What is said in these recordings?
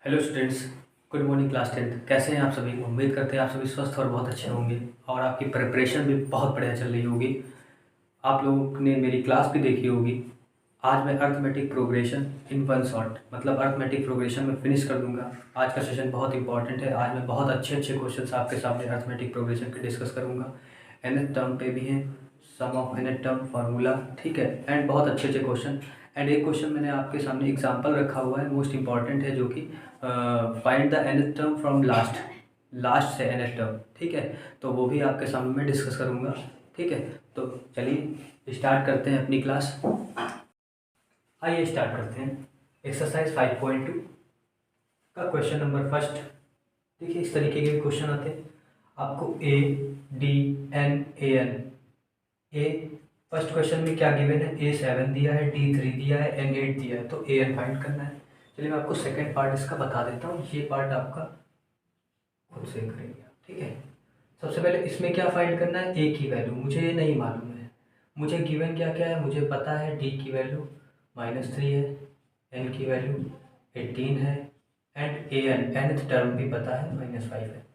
Hello students. Good morning class 10th। कैसे हैं आप सभी? उम्मीद करते हैं आप सभी स्वस्थ और बहुत अच्छे होंगे और आपकी प्रिपरेशन भी बहुत बढ़िया चल रही होगी। आप लोगों ने मेरी क्लास भी देखी होगी। आज मैं arithmetic progression in one shot मतलब अर्थमेटिक प्रोग्रेशन में फिनिश कर दूंगा। आज का सेशन बहुत इंपॉर्टेंट है। आज मैं बहुत अच्छे अच्छे क्वेश्चंस आपके सामने अर्थमेटिक प्रोग्रेशन के डिस्कस करूँगा। nth टर्म पे भी हैं, सम ऑफ nth टर्म फार्मूला, ठीक है, एंड बहुत अच्छे अच्छे क्वेश्चन। एंड एक क्वेश्चन मैंने आपके सामने एग्जाम्पल रखा हुआ है, मोस्ट इंपॉर्टेंट है, जो कि find the nth term from last से nth टर्म, ठीक है। तो वो भी आपके सामने मैं डिस्कस करूँगा, ठीक है। तो चलिए स्टार्ट करते हैं अपनी क्लास। आइए स्टार्ट करते हैं। एक्सरसाइज 5.2 का क्वेश्चन नंबर फर्स्ट। देखिए इस तरीके के क्वेश्चन आते हैं आपको A D N A N. A first question में क्या गिवन है? ए 7 दिया है, डी 3 दिया है, एन 8 दिया है, तो ए एन फाइंड करना है। चलिए मैं आपको सेकंड पार्ट इसका बता देता हूँ। ये पार्ट आपका खुद से करेंगे, ठीक है। सबसे पहले इसमें क्या फाइंड करना है? ए की वैल्यू मुझे ये नहीं मालूम है। मुझे गिवन क्या क्या है मुझे पता है। डी की वैल्यू -3 है, एन की वैल्यू 18 है, and A N nth term भी पता है -5 है।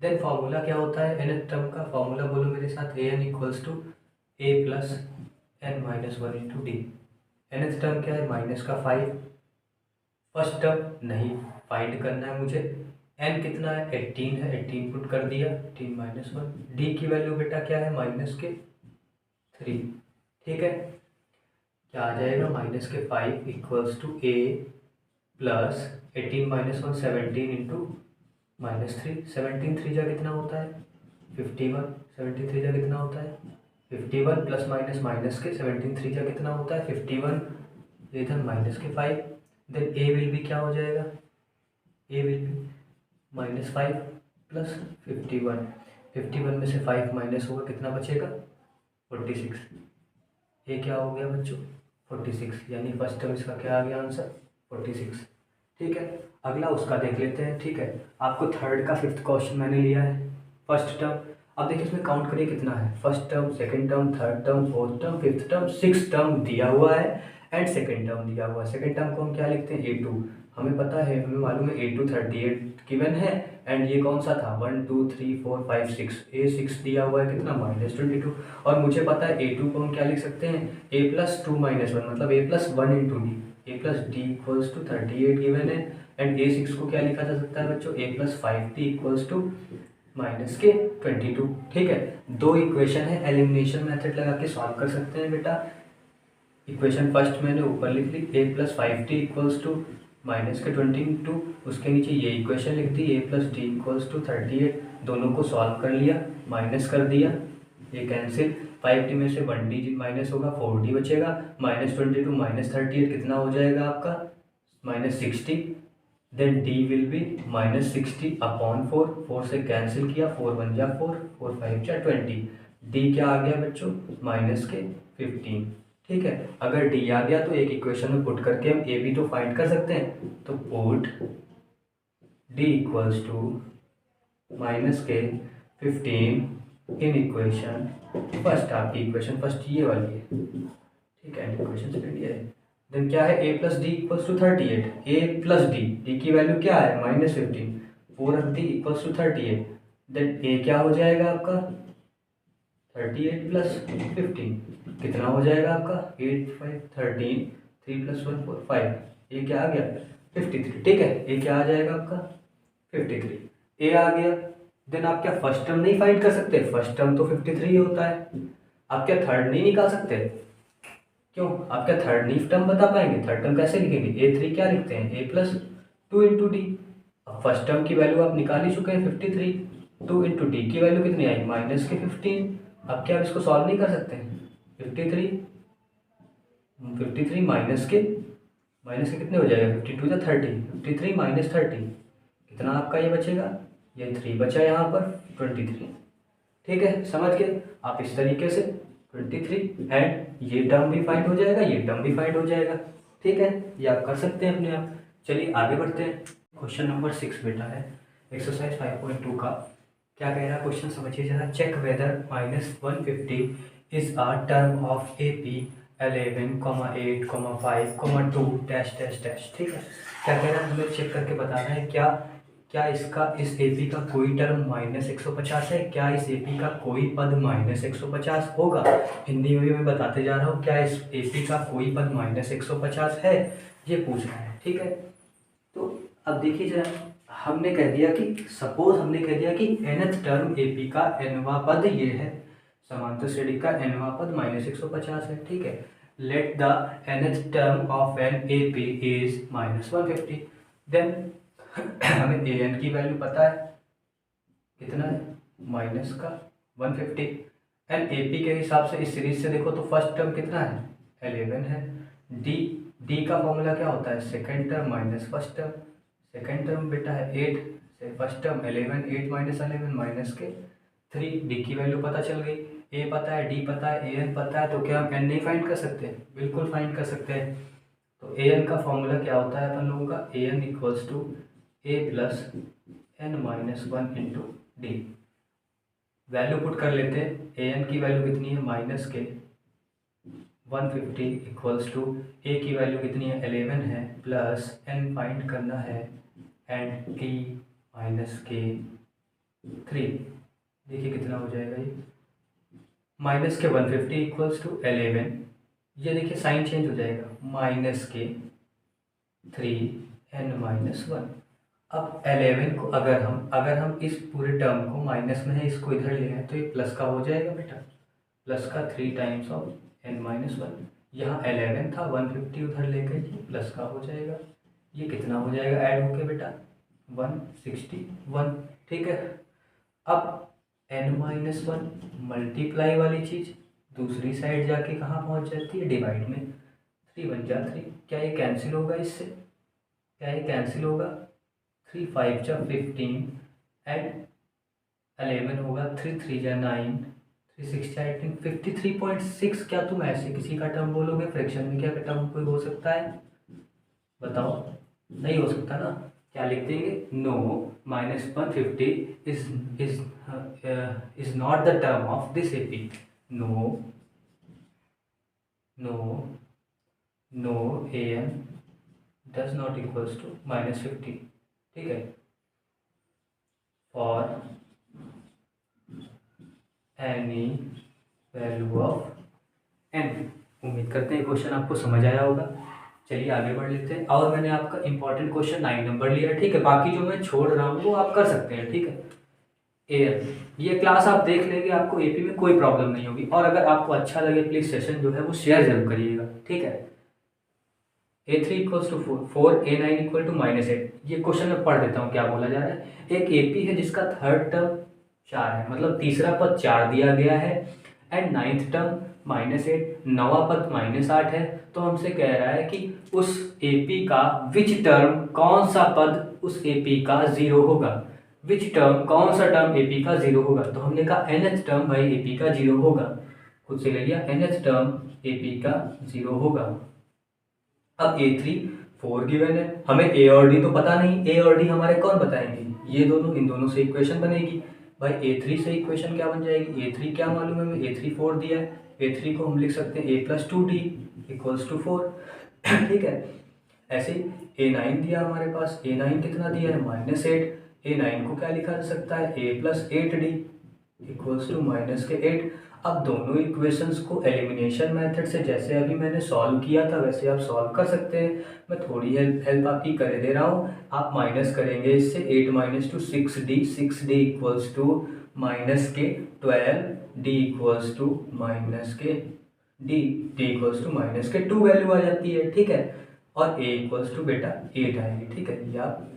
देन फार्मूला क्या होता है nth टर्म का? फार्मूला बोलो मेरे साथ। A n equals to A plus N minus 1 into d. nth term क्या है? -5। फर्स्ट टर्म नहीं फाइंड करना है मुझे। एन कितना है? 18 है, 18 पुट कर दिया, 18 -1। डी की वैल्यू बेटा क्या है? -3, ठीक है। क्या आ जाएगा? -5 equals to A plus 18 -1 17 into -3। 17 3 जा कितना होता है? 51। 17 3 जा कितना होता है? 51 प्लस माइनस माइनस के 17 3 जा कितना होता है? 51। इधर -5। देन ए विल भी क्या हो जाएगा? ए विल भी -5 प्लस 51। 51 में से 5 माइनस होगा, कितना बचेगा? 46। ये क्या हो गया बच्चों? 46, यानी फर्स्ट टर्म इसका क्या आ गया आंसर? 46, ठीक है। अगला उसका देख लेते हैं, ठीक है। आपको थर्ड का फिफ्थ क्वेश्चन मैंने लिया है। फर्स्ट टर्म, अब देखिए इसमें काउंट करिए कितना है। First term, second term, third term, fourth term, fifth term, six term दिया हुआ है एंड सेकंड टर्म दिया हुआ है। सेकंड टर्म को हम क्या लिखते हैं? A2। हमें पता है, हमें मालूम है A2 38 गिवन है एंड ये कौन सा था? 1 2 3 4 5 6। A6 दिया हुआ है कितना? -22। और मुझे पता है A2 को हम क्या लिख सकते हैं? A प्लस 2 -1 मतलब A plus 1 into D. A plus D equals to 38 given है एंड A6 को क्या लिखा जा सकता है बच्चों? A plus 5D equals to -22, ठीक है। दो इक्वेशन है, एलिमिनेशन मेथड लगा के सॉल्व कर सकते हैं बेटा। इक्वेशन फर्स्ट मैंने ऊपर लिख ली, A plus 5D equals to -22। उसके नीचे ये इक्वेशन लिख दी, A plus D equals to 38। दोनों को सॉल्व कर लिया, माइनस कर दिया, ये कैंसिल। 5D में से 1D माइनस होगा, 4D बचेगा। -22 -38 कितना हो जाएगा आपका? -60। Then D will be -60 upon 4। 4 से कैंसिल किया, 4 1 जा 4, 4 5 जा 20। D क्या आ गया बच्चों? -15, ठीक है। अगर D आ गया तो एक इक्वेशन में पुट करके हम A भी तो फाइंड कर सकते हैं। तो put D equals to -15 in equation first. आपकी इक्वेशन फर्स्ट ये वाली है, ठीक है। इक्वेशन सेकंड ये है। देन क्या है? A plus D equals to 38। A plus D की वैल्यू क्या है? -15। 4D equals to 38। Then A क्या हो जाएगा आपका? 38 प्लस 15 कितना हो जाएगा आपका? 8 5 13, 3 प्लस 1 4 5। ये क्या आ गया? 53, ठीक है। ये क्या आ जाएगा आपका? 53। A आ गया। देन आप क्या फर्स्ट टर्म नहीं फाइंड कर सकते? फर्स्ट टर्म तो 53 होता है। आप क्या थर्ड नहीं निकाल सकते? क्यों? आप क्या थर्ड नहीं टर्म बता पाएंगे? थर्ड टर्म कैसे लिखेंगे? A3 क्या लिखते हैं? A plus 2 into D. अब फर्स्ट टर्म की वैल्यू आप निकाल ही चुके हैं 53। 2 इंटू डी की वैल्यू कितनी आई? -15। अब क्या आप इसको सॉल्व नहीं कर सकते? 53 माइनस के कितने हो जाएगा? 52 या 30। 53 -30 कितना आपका ये बचेगा? ये 3 बचा यहाँ पर, 23, ठीक है। समझ गए आप? इस तरीके से 23 एंड ये टर्म भी फाइंड हो जाएगा, ये टर्म भी फाइंड हो जाएगा, ठीक है। ये आप कर सकते हैं अपने आप। चलिए आगे बढ़ते हैं। क्वेश्चन नंबर 6 बेटा है एक्सरसाइज 5.2 का। क्या कह रहा है क्वेश्चन समझिए जरा। Check whether -150 is a term of AP 11,8,5,2 dash dash dash. ठीक है, क्या कह रहा है, हमें चेक करके बताना है क्या क्या इसका इस एपी का कोई टर्म -150 है, क्या इस एपी का कोई पद -150 होगा। हिंदी में भी मैं बताते जा रहा हूँ, क्या इस एपी का कोई पद -150 है, ये पूछना है। ठीक है, तो अब देखिए जरा, हमने कह दिया कि सपोज हमने कह दिया कि nth टर्म एपी का nवां पद ये है, समांतर श्रेणी का nवां पद -150 है। ठीक है, let the nth term of an AP is -150। Then हमें ए एन की वैल्यू पता है, कितना है, माइनस का 150। एन ए पी के हिसाब से इस सीरीज से देखो तो फर्स्ट टर्म कितना है, 11 है। डी डी का फॉर्मूला क्या होता है, second term minus first term. Second term बेटा है 8 से फर्स्ट टर्म 11, 8 माइनस 11 माइनस के 3। डी की वैल्यू पता चल गई, ए पता है, डी पता है, ए एन पता है, तो क्या हम एन नहीं फाइंड कर सकते, बिल्कुल फाइंड कर सकते हैं। तो ए एन का फॉर्मूला क्या होता है अपन लोगों का, a n equals to A plus N minus 1 into d. Value put कर लेते हैं, ए एन की वैल्यू कितनी है, माइनस के 150 इक्वल्स टू ए की वैल्यू कितनी है, 11 है, प्लस एन फाइंड करना है एंड टी माइनस के 3। देखिए कितना हो जाएगा ये, माइनस के 150 इक्वल्स टू 11, ये देखिए साइन चेंज हो जाएगा, माइनस के 3 एन माइनस 1। अब 11 को अगर हम इस पूरे टर्म को माइनस में है, इसको इधर ले आए तो ये प्लस का हो जाएगा बेटा, प्लस का 3 टाइम्स ऑफ एन माइनस 1। यहाँ 11 था, 150 उधर लेकर ये प्लस का हो जाएगा, ये कितना हो जाएगा ऐड होके बेटा, 161। ठीक है, अब एन माइनस 1 मल्टीप्लाई वाली चीज़ दूसरी साइड जाके कहाँ पहुँच जाती है, डिवाइड में, 3 1 जा 3। क्या ये कैंसिल होगा इससे, क्या ये कैंसिल होगा, 3 5 जा 15 एंड 11 होगा, 3 3 जा 9, 3 6 जा 18, 53.6। क्या तुम ऐसे किसी का टर्म बोलोगे, फ्रैक्शन में क्या टर्म कोई हो सकता है, बताओ, नहीं हो सकता ना। क्या लिख देंगे, no -150 is not the term of this AP. No no no A N does not equals to -50। ठीक है, for any value of N. उम्मीद करते हैं क्वेश्चन आपको समझ आया होगा। चलिए आगे बढ़ लेते हैं, और मैंने आपका इंपॉर्टेंट क्वेश्चन 9 नंबर लिया है। ठीक है, बाकी जो मैं छोड़ रहा हूँ वो आप कर सकते हैं। ठीक है, एयर, ये क्लास आप देख लेंगे, आपको एपी में कोई प्रॉब्लम नहीं होगी। और अगर आपको अच्छा लगे प्लीज़ सेशन जो है वो शेयर जरूर करिएगा। ठीक है, A3 equals to 4, A9 equal to -8। ये क्वेश्चन मैं पढ़ देता हूँ क्या बोला जा रहा है। एक एपी है जिसका थर्ड टर्म 4 है, मतलब तीसरा पद 4 दिया गया है, एंड नाइन्थ टर्म -8, नवा पद -8 है। तो हमसे कह रहा है कि उस एपी का विच टर्म, कौन सा पद उस एपी का 0 होगा, विच टर्म, कौन सा टर्म एपी का 0 होगा। तो हमने कहा nth टर्म भाई एपी का 0 होगा, खुद से ले लिया, nth टर्म एपी का 0 होगा। अब A3 4 गिवन है, हमें A और D तो पता नहीं, A और D हमारे कौन बताएंगे, ये दोनों, इन दोनों से इक्वेशन बनेगी भाई। A3 से इक्वेशन क्या बन जाएगी, A3 क्या मालूम है, A3 4 दिया है, A3 को हम लिख सकते हैं A + 2D इक्वल्स टू 4। ठीक है, ऐसे ही A9 दिया हमारे पास, A9 कितना दिया है, -8। A9 को क्या लिखा जा सकता है, A + 8D इक्वल्स टू -8। अब दोनों इक्वेशंस को एलिमिनेशन मेथड से जैसे अभी मैंने सॉल्व किया था वैसे आप सॉल्व कर सकते हैं। मैं थोड़ी हेल्प आपकी कर दे रहा हूँ। आप माइनस करेंगे इससे, 8 - 2 6D, 6D equals to -12, D equals to D equals to -2 value आ जाती है। ठीक है, और A इक्वल्स टू बेटा 8 आएगी। ठीक है, ये आप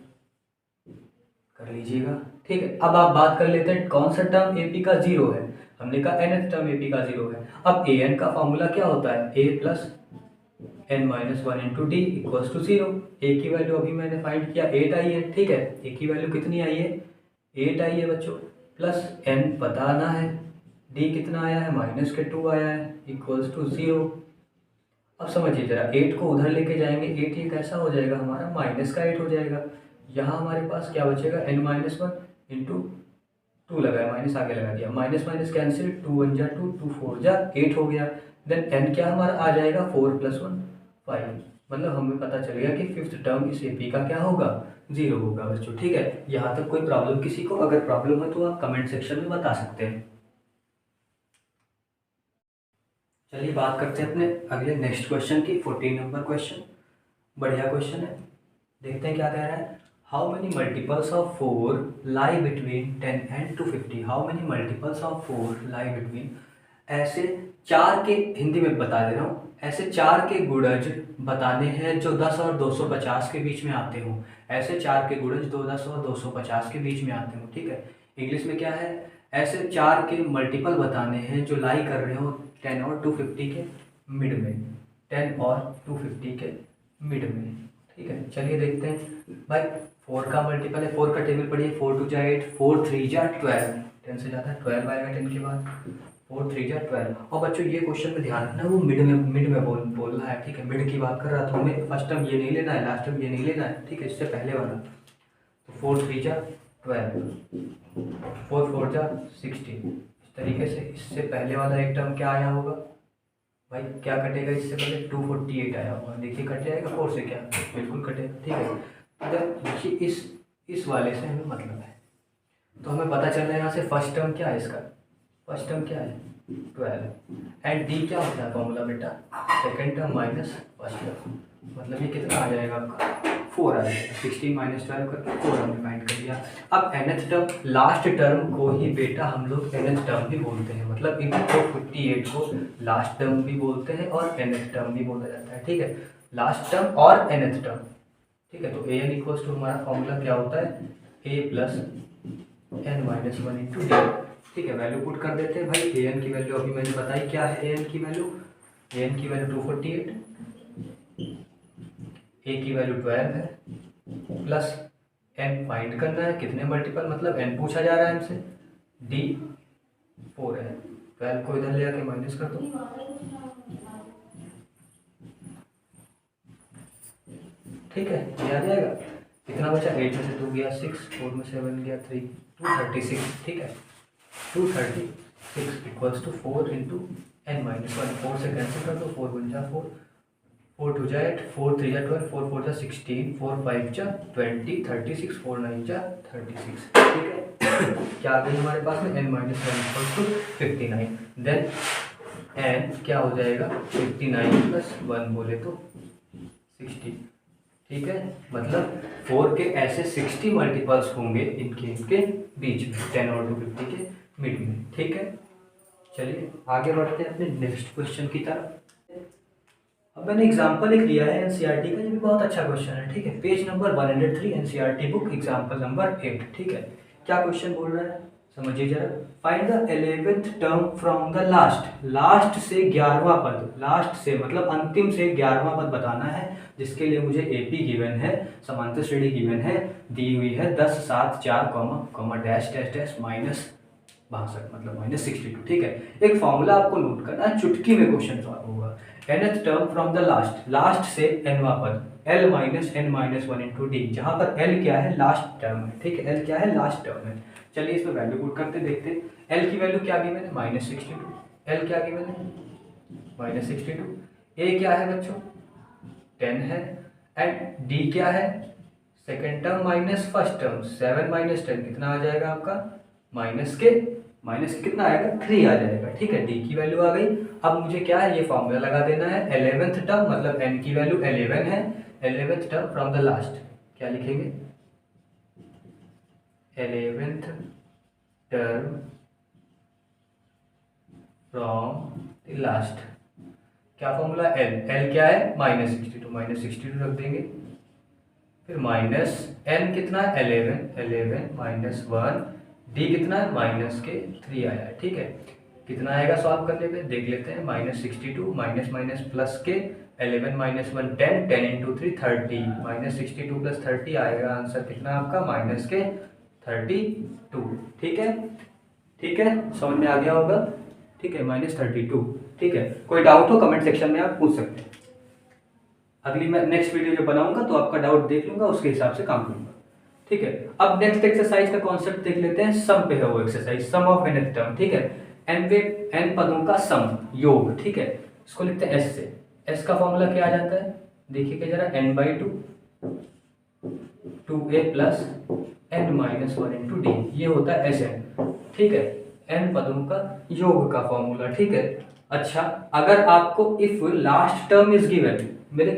कर लीजिएगा। ठीक है, अब आप बात कर लेते हैं कौन सा टर्म एपी का 0 है। हमने कहा nth टर्म एपी का 0 है। अब an का फॉर्मूला क्या होता है, a + n-1 into D equals to 0। A की वैल्यू अभी मैंने फाइंड किया 8 आई है। ठीक है, ए की वैल्यू कितनी आई है, 8 आई है बच्चों, प्लस n पता आना है, डी कितना आया है, -2 आया है इक्वल्स टू 0। अब समझिए जरा, 8 को उधर लेके जाएंगे, 8 ये कैसा हो जाएगा हमारा, -8 हो जाएगा। यहाँ हमारे पास क्या बचेगा, n-1 इंटू 2 लगाया, माइनस आगे लगा दिया, माइनस माइनस कैंसिल, 2 1 जा 2, 2 4 जा 8 हो गया। देन n क्या हमारा आ जाएगा 4 + 1 5। मतलब हमें पता चल गया कि फिफ्थ टर्म इस AP का क्या होगा, 0 होगा बच्चों। ठीक है, यहाँ तक कोई प्रॉब्लम किसी को? अगर प्रॉब्लम है तो आप कमेंट सेक्शन में बता सकते हैं। चलिए बात करते हैं अपने अगले नेक्स्ट क्वेश्चन की, 14 नंबर क्वेश्चन। बढ़िया क्वेश्चन है, देखते हैं क्या कह रहा है। How many multiples of 4 lie between 10 and 250? How many multiples of 4 lie between, ऐसे चार के, हिंदी में बता दे रहा हूँ, ऐसे चार के गुणज बताने हैं जो 10 और 250 के बीच में आते हों। ऐसे चार के गुणज 10 और 250 के बीच में आते हों। ठीक है, इंग्लिश में क्या है, ऐसे चार के मल्टीपल बताने हैं जो लाई कर रहे हो 10 और 250 के मिड में, 10 और 250 के मिड में। ठीक है, चलिए देखते हैं भाई। 4 का मल्टीपल है, 4 का टेबल पढ़िए, 4 2 जा 8, 4 3 जा 12, 10 से ज़्यादा 12 आएगा 10 के बाद, 4 3 जा 12। और बच्चों ये क्वेश्चन में ध्यान रखना, वो मिड में बोल रहा है। ठीक है, मिड की बात कर रहा था, हमें फर्स्ट टर्म ये नहीं लेना है, लास्ट टर्म ये नहीं लेना है। ठीक है, इससे पहले वाला, तो 4 3 जा 12, 4 4 जा 16। इस तरीके से इससे पहले वाला एक टर्म क्या आया होगा भाई, क्या कटेगा इससे पहले, 248 आया होगा। देखिए कट जाएगा 4 से, क्या बिल्कुल कटेगा। ठीक है, अगर देखिए इस वाले से हमें मतलब है, तो हमें पता चल रहा है यहाँ से फर्स्ट टर्म क्या है, इसका फर्स्ट टर्म क्या है 12, एंड डी क्या होता है फॉर्मूला बेटा, second term minus first term. मतलब ये कितना आ जाएगा आपका 4 आ जाएगा, 16 - 12 करके 4 हमने फाइंड कर दिया। अब nth टर्म, लास्ट टर्म को ही बेटा हम लोग nth टर्म भी बोलते हैं, मतलब इन 458 को लास्ट टर्म भी बोलते हैं और nth टर्म भी बोला जाता है। ठीक है, लास्ट टर्म और nth टर्म। ठीक है, तो an इक्वल्स टू हमारा फॉर्मूला क्या होता है, a + n - 1 × d। ठीक है, वैल्यू पुट कर देते हैं भाई। an की वैल्यू अभी मैंने बताई, क्या है an की वैल्यू, an की वैल्यू 248, a की वैल्यू 12 है, प्लस n फाइंड करना है, कितने मल्टीपल, मतलब n पूछा जा रहा है हमसे, d 4 है। 12 को इधर ले आके माइनस कर दो, ठीक है, ये आ जाएगा। कितना बचा, 8 में से 2 गया 6, 4 में से 7 गया 3, 236। ठीक है, 236 इक्वल्स टू 4 × n - 1। 4 से कैंसिल कर दो, 4 1 जा 4, 4 2 जा 8, 4 3 जा 12, 4 4 जा 16, 4 5 जा 20, 36, 4 9 जा 36। ठीक है, क्या आ गई हमारे पास में, n - 1 equals to 59। Then n क्या हो जाएगा, 59 + 1 बोले तो 60। ठीक है, मतलब 4 के ऐसे 60 मल्टीपल्स होंगे इनके बीच में, 10 और 250 के मिड में। ठीक है, चलिए आगे बढ़ते हैं अपने नेक्स्ट क्वेश्चन की तरफ। अब मैंने एग्जांपल लिख लिया है एनसीईआरटी का, ये भी बहुत अच्छा क्वेश्चन है। ठीक है, page number 103 NCERT book, example number 8। ठीक है, क्या क्वेश्चन बोल रहा है समझिए जरा। Find the 11th term from the last, last से 11वां पद, लास्ट से मतलब अंतिम से 11वां पद बताना है, जिसके लिए मुझे एपी गिवन है, समांतर श्रेणी गिवन है, दी हुई है 10 7 4 कॉमा डैश डैश डैश -62 मतलब -62। ठीक है, एक फॉर्मूला आपको नोट करना है, चुटकी में क्वेश्चन सॉल्व होगा। nth term from the last, last से nवां पद, l - n - 1 × d, जहां पर l क्या है, लास्ट टर्म है। ठीक है, l क्या है, लास्ट टर्म है। चलिए इसमें वैल्यू पुट करते देखते हैं। l की वैल्यू क्या गिवन है, -62, l क्या गिवन है -62, a क्या है बच्चों 10 है, एंड d क्या है, second term minus first term, 7 - 10 कितना आ जाएगा आपका, माइनस कितना आएगा 3 आ जाएगा। ठीक है, डी की वैल्यू आ गई। अब मुझे क्या है, ये फॉर्मूला लगा देना है, 11th टर्म मतलब n की वैल्यू 11 है, 11th term from the last, क्या लिखेंगे 11th term from the last, क्या फॉर्मूला l क्या है -62 रख देंगे, फिर माइनस n कितना है 11 -1, d कितना है -3 आया है। ठीक है, कितना आएगा सॉल्व करने पे देख लेते हैं, -62 माइनस प्लस के 11 - 1 10, 10 × 3 30, -62 + 30 आएगा आंसर कितना आपका -32। ठीक है, ठीक है, समझ में आ गया होगा। ठीक है, -32। ठीक है, कोई डाउट हो कमेंट सेक्शन में आप पूछ सकते हैं। अगली मैं नेक्स्ट वीडियो जो बनाऊंगा तो आपका डाउट देख लूंगा, उसके हिसाब से काम करूंगा। ठीक है, अब नेक्स्ट एक्सरसाइज का कॉन्सेप्ट देख लेते हैं। सम पे है वो exercise, sum of nth term. ठीक है, n पदों का सम, योग। ठीक है, इसको लिखते हैं एस से। एस का फॉर्मूला क्या आ जाता है, देखिए क्या जरा, n/2 2a plus n-1 × d, ये होता है Sn। ठीक है, n पदों का योग का फॉर्मूला। ठीक है, अच्छा अगर आपको if last term is given, मेरे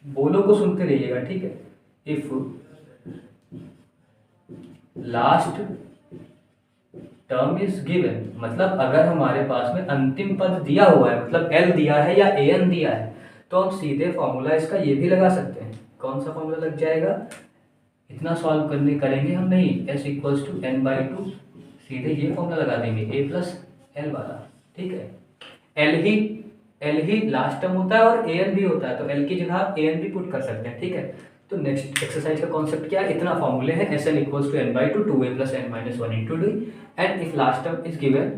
बोलो को सुनते रहिएगा, ठीक है, if last term is given मतलब अगर हमारे पास में अंतिम पद दिया हुआ है, मतलब l दिया है या an दिया है, तो हम सीधे फॉर्मूला इसका ये भी लगा सकते हैं। कौन सा फॉर्मूला लग जाएगा, इतना सॉल्व करने करेंगे हम नहीं, s = n/2, सीधे ये फॉर्मूला लगा देंगे a + l वाला। ठीक है, l ही लास्ट टर्म होता है और an भी होता है, तो l की जगह आप an भी पुट कर सकते हैं। ठीक है, तो नेक्स्ट एक्सरसाइज का कॉन्सेप्ट क्या है, इतना फॉर्मूले हैं, Sn = n/2 2a + n-1 × d, and if last term is given,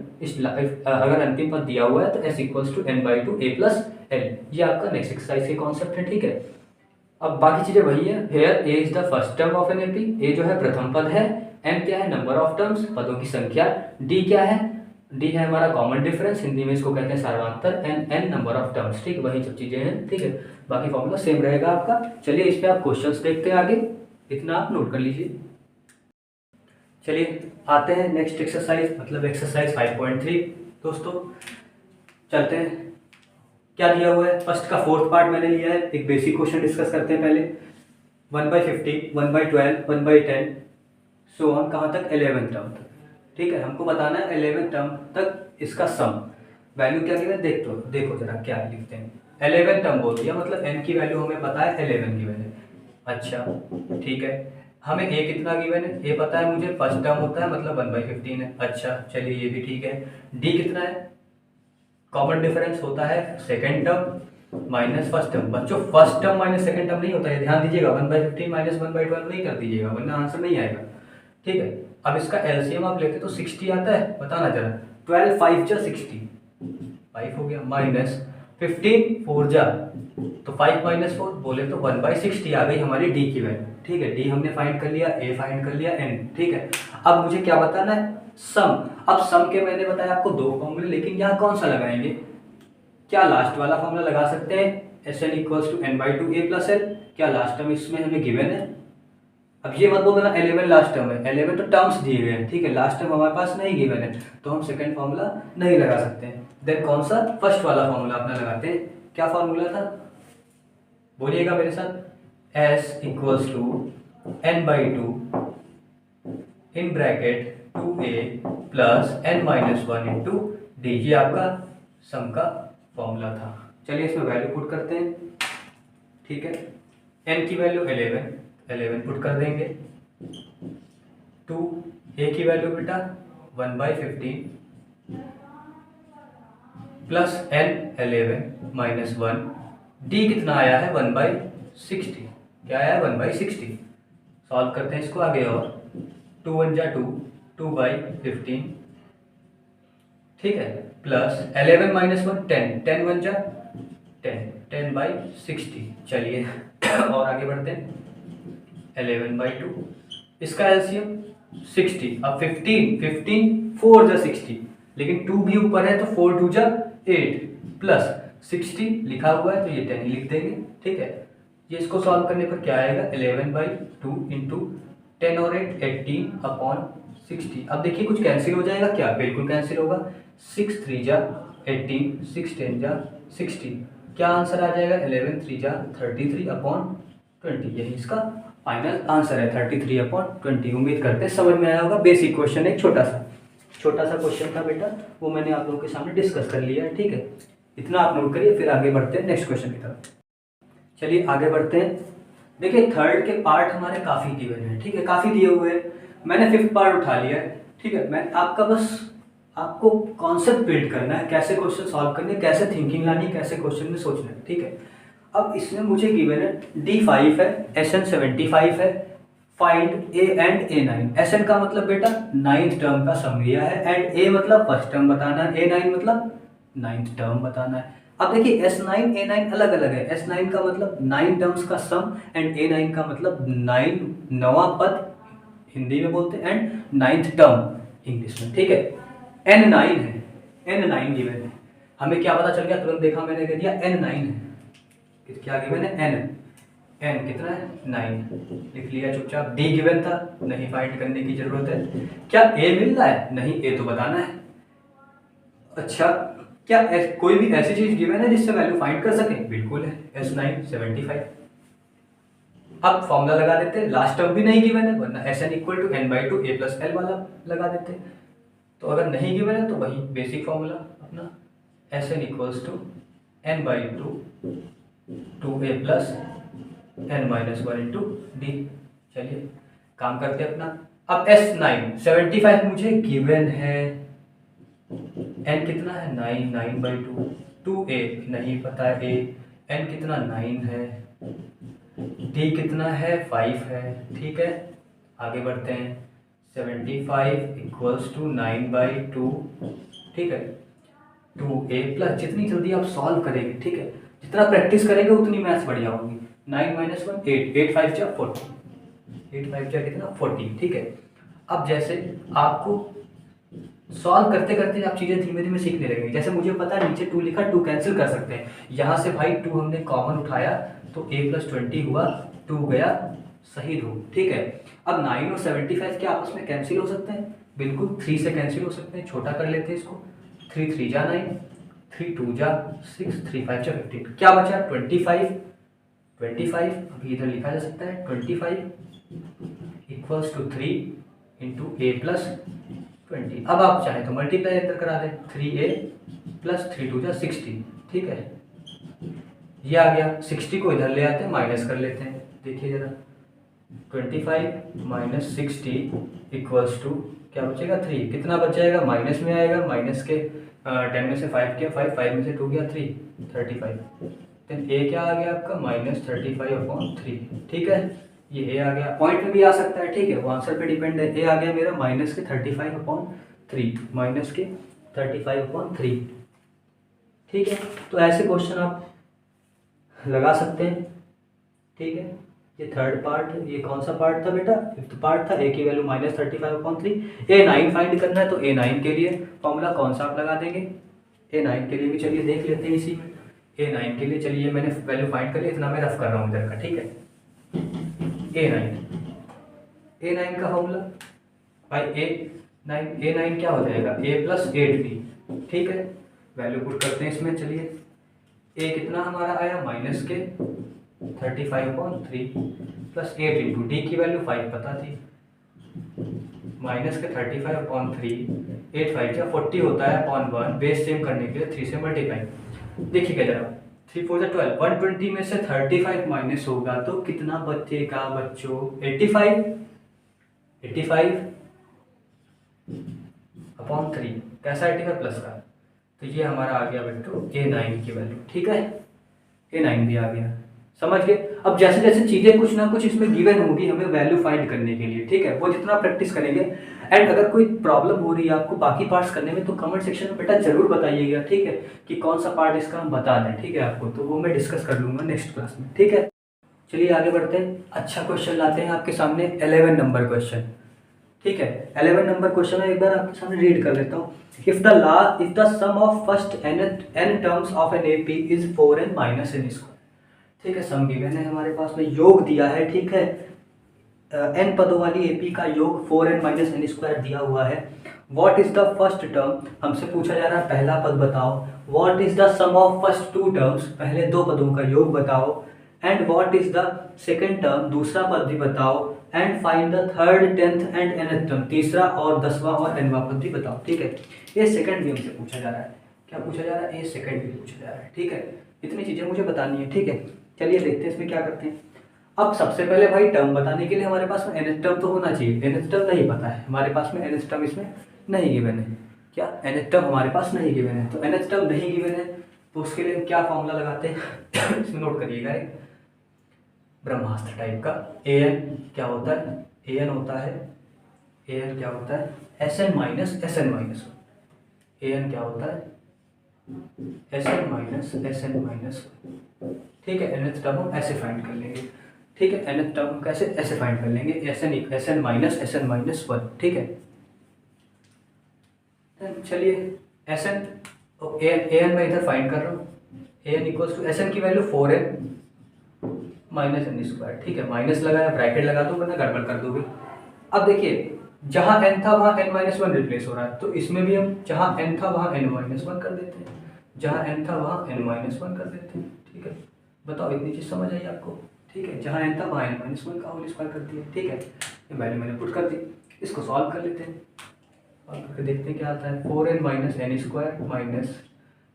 अगर अंतिम पद दिया हुआ है तो s = n/2 a + l, ये आपका नेक्स्ट एक्सरसाइज के कॉन्सेप्ट है। ठीक है, अब बाकी चीजें वही है। Here a is the first term of an AP, a जो है प्रथम पद है, n क्या है, नंबर ऑफ टर्म्स, पदों की संख्या, d क्या है, d है हमारा कॉमन डिफरेंस, हिंदी में इसको कहते हैं सार्वधातुक, and n number of terms. ठीक, वही सब चीजें हैं। ठीक है, बाकी फॉर्मूला सेम रहेगा आपका। चलिए इस पे आप क्वेश्चंस देखते हैं आगे, इतना आप नोट कर लीजिए। चलिए आते हैं नेक्स्ट एक्सरसाइज, मतलब एक्सरसाइज 5.3। दोस्तों चलते हैं, क्या दिया हुआ है, फर्स्ट का फोर्थ पार्ट मैंने लिया है, एक बेसिक क्वेश्चन डिस्कस करते हैं पहले। 1/50 1/12 1/10 सो ऑन, कहाँ तक, 11 टर्म तक। ठीक है, हमको बताना है 11 टर्म तक इसका सम, वैल्यू क्या गिवन देखो जरा क्या लिखते हैं। 11 टर्म बोल दिया मतलब n की वैल्यू हमें पता है 11 गिवन है। अच्छा ठीक है, हमें a कितना गिवन है, a पता है मुझे, फर्स्ट टर्म होता है मतलब 1/15 है। अच्छा चलिए ये भी ठीक है। d कितना है, कॉमन डिफरेंस होता है second term minus first term. बच्चों first term minus second term नहीं होता है, ध्यान दीजिएगा, 1/15 माइनस 1/12 नहीं कर दीजिएगा वरना आंसर नहीं आएगा। ठीक है, अब इसका एलसीएम आप लेते तो 60 आता है, बताना जरा। 12 5 जा 60, 5 हो गया, माइनस 15 4 जा, तो 5 - 4 बोले तो 1/60 आ गई हमारी डी की वैल्यू। ठीक है, डी हमने फाइंड कर लिया, ए फाइंड कर लिया, एन। ठीक है, अब मुझे क्या बताना है, सम। अब सम के मैंने बताया आपको दो फॉर्मूले, लेकिन यहाँ कौन सा लगाएंगे, क्या लास्ट वाला फॉर्मूला लगा सकते हैं, Sn = n/2 a + l, क्या लास्ट टर्म इसमें हमें गिवन है। अब ये मत बोलना 11 लास्ट टर्म है, 11 तो टर्म्स दिए गए हैं। ठीक है, लास्ट टर्म हमारे पास नहीं गिवन है, तो हम सेकंड फॉर्मूला नहीं लगा सकते हैं। देन कौन सा, फर्स्ट वाला फॉर्मूला अपना लगाते हैं। क्या फॉर्मूला था, बोलिएगा मेरे साथ, S = n/2 in bracket 2a + n-1 × d, ये आपका सम का फॉर्मूला था। चलिए इसमें वैल्यू पुट करते हैं। ठीक है, n की वैल्यू 11 पुट कर देंगे, 2 a की वैल्यू बेटा 1/15 प्लस n 11 - 1, d कितना आया है 1/60, क्या आया है 1/60। सॉल्व करते हैं इसको आगे, और 2 1 जा 2, 2/15, ठीक है, प्लस 11 - 1 10, 10 1 जा 10, 10/60। चलिए और आगे बढ़ते हैं, 11/2, इसका एलसीएम 60। अब 15 4 जा 60, लेकिन 2 भी ऊपर है तो 4 2 जा 8 प्लस 60 लिखा हुआ है तो ये 10 ही लिख देंगे। ठीक है, ये इसको सॉल्व करने पर क्या आएगा, 11/2 × 10 और 8 18/60। अब देखिए कुछ कैंसिल हो जाएगा क्या, बिल्कुल कैंसिल होगा, 6 3 जा 18, 6 10 जा 60, क्या आंसर आ जाएगा, 11 3 जा 33/20। यही इसका फाइनल आंसर है, 33/20। उम्मीद करते हैं समझ में आया होगा। बेसिक क्वेश्चन, एक छोटा सा क्वेश्चन था बेटा, वो मैंने आप लोगों के सामने डिस्कस कर लिया है। ठीक है, इतना आप नोट करिए, फिर आगे बढ़ते हैं नेक्स्ट क्वेश्चन की तरफ। चलिए आगे बढ़ते हैं। देखिए थर्ड के पार्ट हमारे काफ़ी गिवन है। ठीक है, काफ़ी दिए हुए हैं, मैंने फिफ्थ पार्ट उठा लिया है। ठीक है, मैं आपका बस आपको कॉन्सेप्ट बिल्ड करना है, कैसे क्वेश्चन सॉल्व करने, कैसे थिंकिंग लानी, कैसे क्वेश्चन में सोचना है। ठीक है, अब इसमें मुझे गिवन है D5 है, Sn 75 है, find A and A9। Sn का मतलब बेटा 9th टर्म का सम लिया है, एंड A मतलब फर्स्ट टर्म बताना है, A9 मतलब 9th टर्म बताना है। अब देखिए S9 A9 अलग अलग है, S9 का मतलब 9 टर्म्स का सम, एंड A9 का मतलब 9 नवा पद हिंदी में बोलते हैं, एंड 9th टर्म इंग्लिश में। ठीक है, N9 है, N9 गिवन है। हमें क्या पता चल गया, तुरंत देखा मैंने, कह दिया n 9 है। क्या गिवन है, n कितना है 9, लिख लिया चुपचाप। डी गिवन था, नहीं फाइंड करने की जरूरत है। क्या a मिल रहा है, नहीं, a तो बताना है। अच्छा, क्या कोई भी ऐसी चीज गिवन है जिससे वैल्यू फाइंड कर सके, बिल्कुल है, S9 75। अब फॉर्मूला लगा देते हैं, लास्ट टर्म भी नहीं गिवन है, वरना Sn equal to n/2 a plus l वाला लगा देते हैं। तो अगर नहीं गिवन है तो वही बेसिक फॉर्मूला अपना, Sn equals to n/2 2a plus n-1 into D. चलिए काम करते हैं अपना। अब S9 75 मुझे गिवन है, n कितना है 9, 9/2, 2a नहीं पता है, a n कितना 9 है, d कितना है 5 है। ठीक है, आगे बढ़ते हैं। 75 इक्वल्स टू 9/2, ठीक है, 2a प्लस, जितनी जल्दी आप सॉल्व करेंगे, ठीक है, जितना प्रैक्टिस करेंगे उतनी मैथ्स बढ़िया होगी। 9 - 1 8, 8 5 जा 40, 8 5 जा कितना 40। ठीक है, अब जैसे आपको सॉल्व करते करते आप चीज़ें धीमे धीमे सीखने लगेंगे। जैसे मुझे पता है नीचे 2 लिखा, 2 कैंसिल कर सकते हैं, यहाँ से भाई 2 हमने कॉमन उठाया तो a + 20 हुआ, 2 गया सही रो। ठीक है, अब 9 और 75 क्या आपस में कैंसिल हो सकते हैं, बिल्कुल 3 से कैंसिल हो सकते हैं। छोटा कर लेते हैं इसको, 3 3 जा 9, 3 2 जा 6, 3 5 जा 15, क्या बचा 25। 25 अभी इधर लिखा जा सकता है, 25 equals to 3 into a plus 20। अब आप चाहे तो मल्टीप्लाई इधर करा दें, 3a प्लस 3 2 जा 60। ठीक है, ये आ गया। 60 को इधर ले आते हैं, माइनस कर लेते हैं, देखिए जरा, 25 माइनस 60 इक्वल्स टू क्या बचेगा 3, कितना बच जाएगा, माइनस में आएगा, माइनस के 10 में से 5 किया 5, 5 में से 2 गया 3, 35। देन a क्या आ गया आपका -35/3। ठीक है, ये a आ गया, पॉइंट में भी आ सकता है, ठीक है, वो आंसर पे डिपेंड है। a आ गया मेरा -35/3, माइनस के 35/3। ठीक है, तो ऐसे क्वेश्चन आप लगा सकते हैं। ठीक है, ये थर्ड पार्ट है, ये कौन सा पार्ट था बेटा, फिफ्थ पार्ट था। a की वैल्यू -35/3। a9 फाइंड करना है तो a9 के लिए फॉर्मूला कौन सा आप लगा देंगे, a9 के लिए भी चलिए देख लेते हैं इसी में। a9 के लिए चलिए मैंने वैल्यू फाइंड कर लिया, इतना मैं रफ कर रहा हूँ इधर का। ठीक है, a9 का फॉर्मूला भाई a9 क्या हो जाएगा, a + 8b। ठीक है, वैल्यू पुट करते हैं इसमें। चलिए a कितना हमारा आया -35/3 प्लस 8 इंटू डी की वैल्यू 5 पता थी, माइनस के 35/3, 8 5 जा 40 होता है अपॉन 1, बेस सेम करने के लिए 3 से मल्टीप्लाई। देखिएगा जरा, 3 4 जा 12, 120 में से 35 माइनस होगा तो कितना बचेगा बच्चों, 85/3। कैसा 85 प्लस का, तो ये हमारा आ गया बेटो a9 की वैल्यू। ठीक है, a9 भी आ गया, समझ गए। अब जैसे जैसे चीज़ें कुछ ना कुछ इसमें गिवन होगी हमें वैल्यू फाइंड करने के लिए, ठीक है, वो जितना प्रैक्टिस करेंगे। एंड अगर कोई प्रॉब्लम हो रही है आपको बाकी पार्ट्स करने में तो कमेंट सेक्शन में बेटा जरूर बताइएगा, ठीक है, कि कौन सा पार्ट इसका हम बता दें, ठीक है आपको, तो वो मैं डिस्कस कर लूँगा नेक्स्ट क्लास में। ठीक है, चलिए आगे बढ़ते हैं। अच्छा क्वेश्चन लाते हैं आपके सामने, 11 नंबर क्वेश्चन। ठीक है, 11 नंबर क्वेश्चन है, एक बार आपके सामने रीड कर लेता हूँ। If the sum of first n terms of an AP is 4n - n²। ठीक है, सम गिवन है हमारे पास में, योग दिया है, ठीक है, n पदों वाली AP का योग 4n - n² दिया हुआ है। What is the first term, हमसे पूछा जा रहा है पहला पद बताओ। What is the sum of first 2 terms, पहले 2 पदों का योग बताओ। And what is the second term, दूसरा पद भी बताओ। And find the third 10th एंड nth टर्म, तीसरा और 10वां और nवां पद भी बताओ। ठीक है, ये सेकंड भी हमसे पूछा जा रहा है, क्या पूछा जा रहा है, ये सेकंड भी पूछा जा रहा है। ठीक है, इतनी चीज़ें मुझे बतानी है। ठीक है, चलिए देखते हैं इसमें क्या करते हैं। अब सबसे पहले भाई टर्म बताने के लिए हमारे पास में nth टर्म तो होना चाहिए, nth टर्म नहीं पता है हमारे पास में, nth टर्म इसमें नहीं गिवन है। क्या nth टर्म हमारे पास नहीं गिवन है, तो nth टर्म नहीं गिवन है तो उसके लिए हम क्या फॉर्मूला लगाते हैं इसमें नोट करिएगा, एक ब्रह्मास्त्र टाइप का। an क्या होता है, an होता है, an क्या होता है, Sn - Sn-1। an क्या होता है, Sn - Sn-1। ठीक है, nth टर्म हम ऐसे फाइंड कर लेंगे। ठीक है, nth टर्म कैसे, ऐसे फाइंड कर लेंगे, Sn - Sn-1। ठीक है, चलिए Sn तो ए एन मैं इधर फाइंड कर रहा हूँ, a n equals to s n की value 4n minus N square, ठीक है, माइनस लगाया, ब्रैकेट लगा दो वरना गड़बड़ कर दोगे। अब देखिए जहाँ n था वहाँ n माइनस वन रिप्लेस हो रहा है, तो इसमें भी हम जहाँ n था वहाँ n माइनस वन कर देते हैं, जहाँ n था वहाँ n माइनस वन कर देते हैं, ठीक है। बताओ इतनी चीज़ समझ आई आपको, ठीक है, जहाँ n था वहाँ n माइनस वन का होल स्क्वायर कर दिया, ठीक है, ये वैल्यू मैंने पुट कर दी। इसको सॉल्व कर लेते हैं, सॉल्व करके देखते हैं क्या आता है। 4n minus N square minus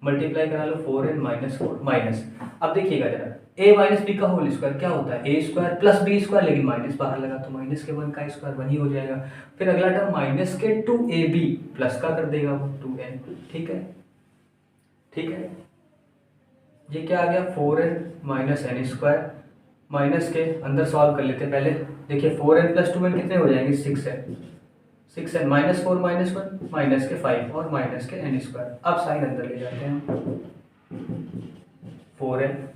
multiply करा लो 4n माइनस 4 माइनस, अब देखिएगा जरा a माइनस बी का होल स्क्वायर क्या होता है, ए स्क्वायर प्लस बी स्क्वायर, लेकिन माइनस बाहर लगा तो माइनस के 1 का स्क्वायर 1 ही हो जाएगा। फिर अगला टर्म माइनस के 2ab प्लस का कर देगा वो 2n, ठीक है, ठीक है। ये क्या आ गया 4n minus N square, minus के अंदर सॉल्व कर लेते हैं पहले। देखिए 4n प्लस 2n कितने हो जाएंगे 6n माइनस 4 माइनस 1 माइनस के 5 और माइनस के n स्क्वायर। अब साइन अंदर ले जाते हैं, 4n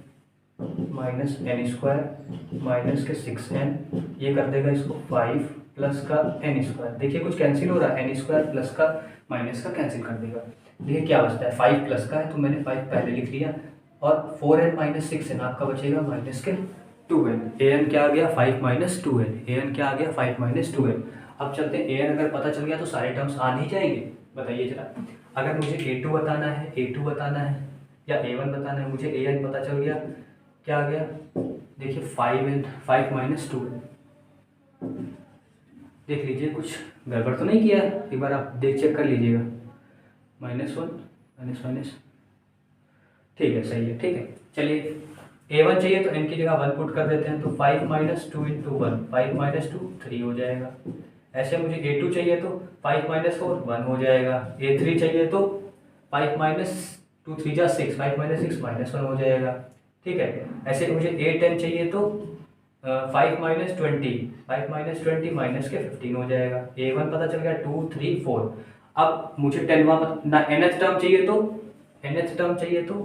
minus N square minus के 6n, ये कर देगा इसको 5 प्लस का n स्क्वायर। देखिए कुछ कैंसिल हो रहा है, n स्क्वायर प्लस का माइनस का कैंसिल कर देगा। देखिए क्या बचता है 5 प्लस का है तो मैंने 5 पहले लिख लिया, और 4n माइनस 6n आपका बचेगा माइनस के 2n। an क्या आ गया 5 माइनस 2n, an क्या आ गया 5 माइनस 2n। अब चलते हैं an अगर पता चल गया तो सारे टर्म्स आ नहीं जाएंगे। बताइए जरा, अगर मुझे a2 बताना है, a2 बताना है या a1 बताना है, मुझे an पता चल गया, क्या आ गया देखिए 5 माइनस 2n। देख लीजिए कुछ गड़बड़ तो नहीं किया, एक बार आप चेक कर लीजिएगा, -1 माइनस माइनस, ठीक है सही है, ठीक है। चलिए a1 चाहिए तो n की जगह 1 पुट कर देते हैं, तो 5 माइनस 2 इंटू 1, 5 माइनस 2 3 हो जाएगा। ऐसे मुझे a2 चाहिए तो 5 माइनस 4 1 हो जाएगा, a3 चाहिए तो 5 माइनस 2 3 जा 6, 5 माइनस 6 माइनस 1 हो जाएगा, ठीक है। ऐसे मुझे a10 चाहिए तो 5 माइनस 20, 5 माइनस 20 माइनस के 15 हो जाएगा। a1 पता चल गया 2 3 4। अब मुझे 10वां ना nth टर्म चाहिए तो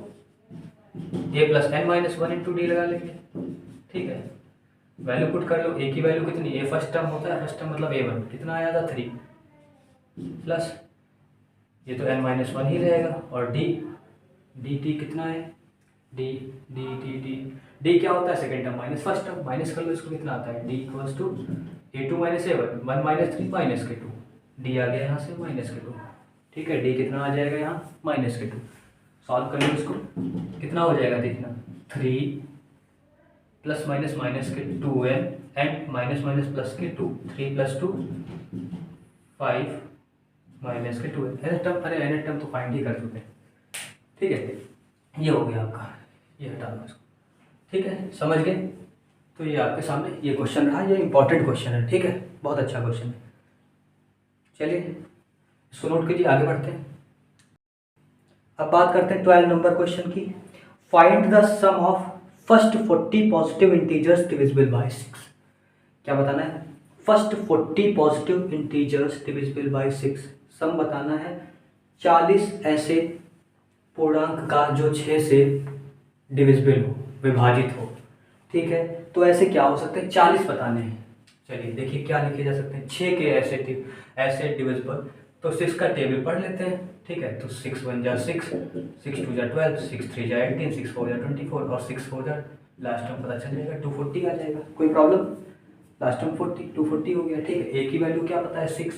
a plus N minus 1 into D लगा लेंगे, ठीक है। वैल्यू पुट कर लो, a की वैल्यू कितनी, a फर्स्ट टर्म होता है, फर्स्ट टर्म मतलब a1 कितना आया था 3 प्लस ये तो n माइनस 1 ही रहेगा, और डी टी कितना है डी क्या होता है second term minus first term, minus कर लो इसको, कितना आता है D equals to a2 minus a1 1 minus 3 minus के 2, डी आ गया यहाँ से माइनस के 2, ठीक है। डी कितना आ जाएगा यहाँ माइनस के 2। सॉल्व कर लो इसको, कितना हो जाएगा देखना 3 प्लस माइनस माइनस के 2n and minus minus plus के 2, 3 प्लस 2 5 माइनस के 2n। एन टर्म, अरे एन टर्म तो फाइंड ही कर चुके हैं, ठीक है। ये हो गया आपका, ये हटा दो इसको, ठीक है, समझ गए। तो ये आपके सामने ये क्वेश्चन रहा, ये इंपॉर्टेंट क्वेश्चन है, ठीक है, बहुत अच्छा क्वेश्चन है। चलिए इसको नोट कीजिए, आगे बढ़ते हैं। अब बात करते हैं 12 नंबर क्वेश्चन की। Find the sum of first 40 positive integers divisible by 6। क्या बताना है, first 40 positive integers divisible by 6। Sum बताना है 40 ऐसे पूर्णांक का जो 6 से डिविजिबल हो, विभाजित हो, ठीक है। तो ऐसे क्या हो सकते हैं 40 बताने हैं। चलिए देखिए क्या लिखे जा सकते हैं, 6 के ऐसे डिविजिबल, तो 6 का टेबल पढ़ लेते हैं, ठीक है। तो 6 1 जा 6, 6 2 जा 12, 6 3 जा 18, 6 4 जा 24 और 6 4 जा लास्ट में पता चल जाएगा 240 आ जाएगा, कोई प्रॉब्लम। लास्ट में 40 240 हो गया, ठीक है। ए की वैल्यू क्या पता है 6,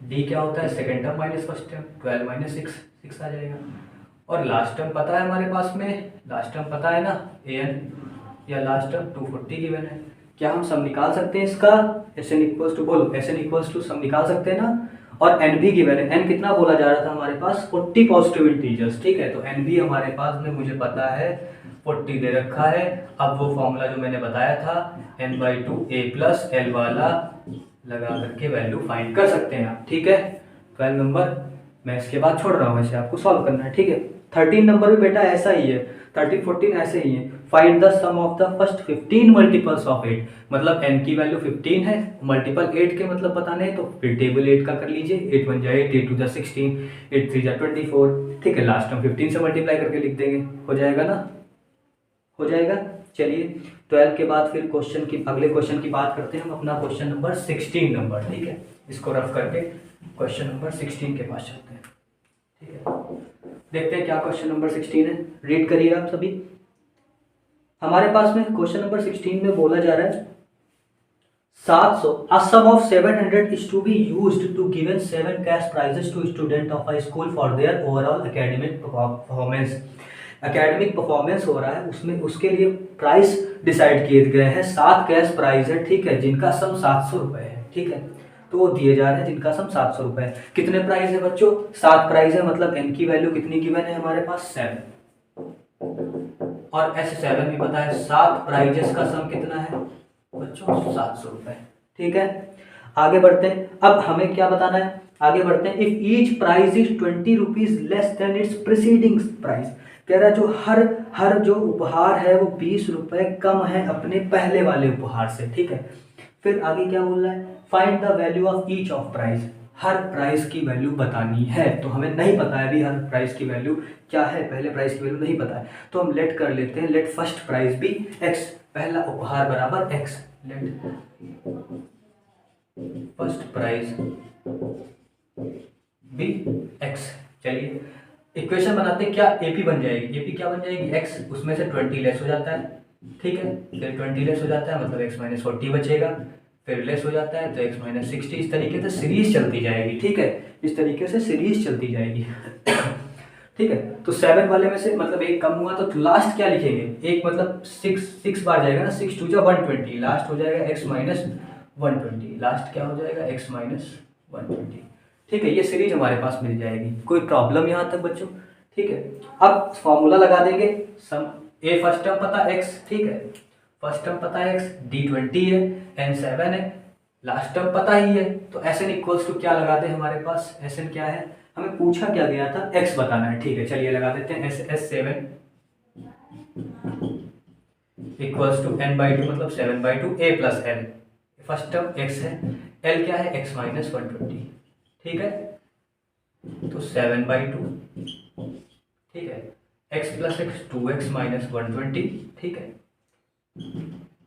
डी क्या होता है second term minus first term 12 minus 6 आ जाएगा, और लास्ट टर्म पता है हमारे पास में, लास्ट टर्म पता है ना an, या लास्ट टर्म 240 गिवन है। क्या हम सम निकाल सकते हैं इसका, एन इक्वल्स टू, बोलो एन इक्वल्स टू सम निकाल सकते हैं ना, और एन भी गिवन है। एन कितना बोला जा रहा था हमारे पास 40 पॉजिटिव इंटीजर्स, ठीक है। तो एन भी हमारे पास में मुझे पता है 40 दे रखा है। अब वो फॉर्मूला जो मैंने बताया था n/2 a प्लस एल वाला लगा करके वैल्यू फाइंड कर सकते हैं आप, ठीक है। 12 नंबर मैं इसके बाद छोड़ रहा हूँ, ऐसे आपको सॉल्व करना है, ठीक है। 13 नंबर भी बेटा ऐसा ही है, 13 14 ऐसे ही है। Find the sum of the first 15 multiples of 8, मतलब n की वैल्यू 15 है, मल्टीपल 8 के मतलब बताने हैं, तो फिर टेबल 8 का कर लीजिए, 8 1 जा 8, 8 2 जा 16, 8 3 जा 24, ठीक है। लास्ट में 15 से मल्टीप्लाई करके लिख देंगे, हो जाएगा ना, हो जाएगा। चलिए 12 के बाद फिर क्वेश्चन की, अगले क्वेश्चन की बात करते हैं हम, अपना क्वेश्चन नंबर 16 नंबर, ठीक है। इसको रफ करके क्वेश्चन नंबर 16 के पास चलते हैं। ठीक है, देखते हैं क्या क्वेश्चन नंबर 16 है। रीड करिए आप सभी। हमारे पास में क्वेश्चन नंबर 16 में बोला जा रहा है 700 a sum of 700 is to be used to given 7 cash prizes to student of a school for their overall academic performance। Academic performance हो रहा है, उसमें उसके लिए प्राइस डिसाइड किए गए हैं, 7 कैश प्राइज है, ठीक है, जिनका सम 700 रुपए है। ठीक है, तो वो दिए जा रहे हैं जिनका सम 700 रुपए है। कितने प्राइज है बच्चों? 7 प्राइज है, मतलब एन की वैल्यू कितनी गिवन है हमारे पास? 7। और S7 भी पता है, 7 प्राइजेस का सम कितना है बच्चों? 700 रुपए। ठीक है, आगे बढ़ते हैं। अब हमें क्या बताना है? आगे बढ़ते हैं। If each prize is 20 rupees less than its preceding price. कह रहा है जो हर जो उपहार है वो 20 रुपए कम है अपने पहले वाले उपहार से। ठीक है, फिर आगे क्या बोल रहा है? Find the value of each of prize. हर प्राइस की वैल्यू बतानी है, तो हमें नहीं पता है अभी हर प्राइस की वैल्यू क्या है, पहले प्राइस की वैल्यू नहीं पता है, तो हम लेट कर लेते हैं, let first price be X, पहला उपहार बराबर X, let first price be X. चलिए इक्वेशन बनाते हैं, क्या एपी बन जाएगी? एपी क्या बन जाएगी? एक्स, उसमें से 20 लेस हो जाता है, ठीक है, फिर 20 लेस हो जाता है मतलब एक्स माइनस 40 बचेगा, फिर लेस हो जाता है तो एक्स माइनस 60। इस तरीके से सीरीज चलती जाएगी। ठीक है, इस तरीके से सीरीज चलती जाएगी। ठीक है, तो 7 वाले में से मतलब एक कम हुआ तो लास्ट क्या लिखेंगे? एक मतलब 6 बार जाएगा ना, 6 2 120, लास्ट हो जाएगा एक्स माइनस 120, लास्ट क्या हो जाएगा? X minus 120। ठीक है, ये सीरीज हमारे पास मिल जाएगी, कोई प्रॉब्लम यहाँ तक बच्चों? ठीक है, अब फॉर्मूला लगा देंगे। सम ए फर्स्ट टर्म पता एक्स, ठीक है, फर्स्ट टर्म पता है एक्स, डी 20 है, एन 7 है, लास्ट टर्म पता ही है, तो एस एन इक्वल्स टू क्या लगा दे हमारे पास? एस एन क्या है? हमें पूछा क्या गया था? एक्स बताना है। ठीक है, चलिए लगा देते हैं s 7 equals to n by two मतलब 7/2 a plus l. First term x है, एल क्या है? X minus 120। ठीक है, तो 7/2, ठीक है, x plus x 2x minus 120। ठीक है,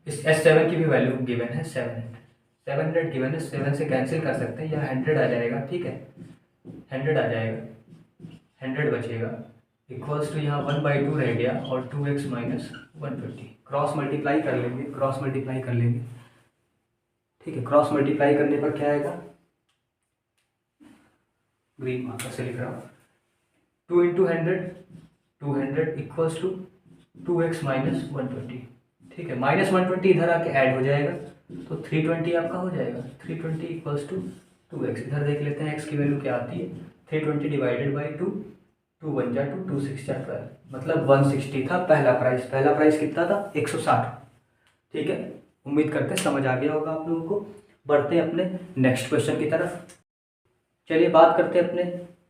इस S7 की भी वैल्यू गिवन है 700 गिवन है, 7 से कैंसिल कर सकते हैं, यहाँ 100 आ जाएगा। ठीक है, 100 आ जाएगा, 100 बचेगा, इक्वल्स टू यहाँ 1/2 रह गया और 2x माइनस 120। क्रॉस मल्टीप्लाई कर लेंगे, क्रॉस मल्टीप्लाई कर लेंगे। ठीक है, क्रॉस मल्टीप्लाई करने पर क्या आएगा? ग्रीन मार्कर से लिख रहा हूँ, 2 into 200 equals to 2x minus 120। ठीक है, माइनस 120 इधर आके ऐड हो जाएगा तो 320 आपका हो जाएगा। 320 इक्वल्स टू 2x, इधर देख लेते हैं x की वैल्यू क्या आती है। 320 डिवाइडेड बाई 2, 2 1 जा 2, 2 6 जा 12, मतलब 160 था पहला प्राइस। पहला प्राइस कितना था? 160। ठीक है, उम्मीद करते हैं समझ आ गया होगा आप लोगों को। बढ़ते हैं अपने नेक्स्ट क्वेश्चन की तरफ। चलिए बात करते हैं अपने